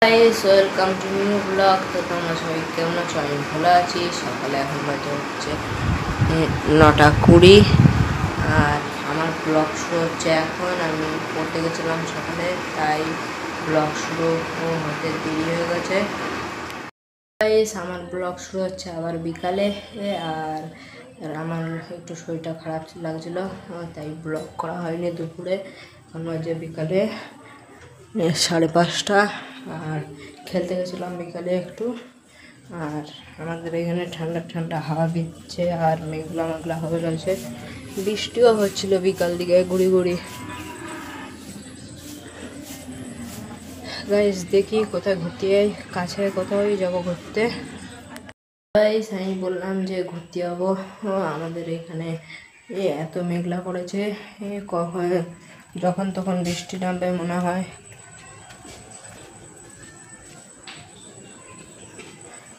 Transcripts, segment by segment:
Guys welcome to new blog. তো তোমরা সবাই কেমন আছো? আমি ভালো আছি। সকালে এখন বাজে হচ্ছে 9:20 আর আমার ব্লগ শুরু হচ্ছে এখন। আমি পড়তে গেছিলাম সকালে, তাই ব্লগ শুরু হতে দেরি হয়ে গেছে। গাইস আমার ব্লগ শুরু হচ্ছে আবার বিকালে। আর আমার একটু শরীরটা খারাপ লাগছিল, তাই ব্লগ করা হয়নি দুপুরে। এখন বাজে বিকালে 5:30 আর খেলতে গেছিলাম বিকালে একটু। আর আমাদের এখানে ঠান্ডা ঠান্ডা হাওয়া দিচ্ছে আর মেঘলা মেঘলা হয়ে রয়েছে, বৃষ্টিও হচ্ছিল বিকাল দিকে গুড়ি গুড়ি। গাইস দেখি কোথায় ঘুরতে যাই, কাছে কোথাও যাব ঘুরতে। গাইস আমি বললাম যে ঘুরতে যাবো, আমাদের এখানে এত মেঘলা করেছে, কখন যখন তখন বৃষ্টি নামবে মনে হয়।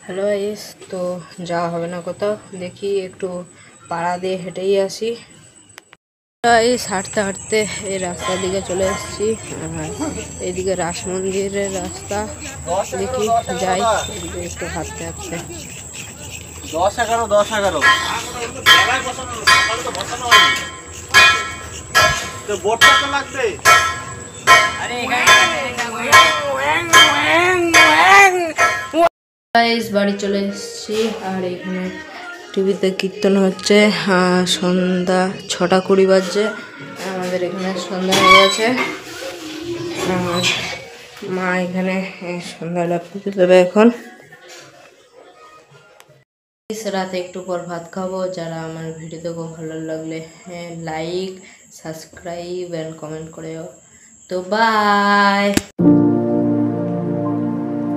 হ্যালো গাইস, তো যাওয়া হবে না কোথাও, দেখি একটু পাড়া দিয়ে হেঁটেই আসি। গাইস হাঁটতে হাঁটতে এই রাস্তার দিকে চলে এসেছি, এইদিকে রাস মন্দিরের রাস্তা। দেখি যাই এদিকে একটু হাঁটতে হাঁটতে। 10-11 গাইস বাড়ি চলে এসেছি আর এখানে টিভিতে কীর্তন হচ্ছে। সন্ধ্যা 6:20 বাজছে, আমাদের এখানে সন্ধ্যা হয়ে গেছে। আর মা এখানে সন্ধ্যাবেলা পুজো দেবে এখন। রাতে একটু পর ভাত খাবো। যারা আমার ভিডিও দেখো ভালো লাগলে লাইক, সাবস্ক্রাইব অ্যান্ড কমেন্ট করে। তো বাই।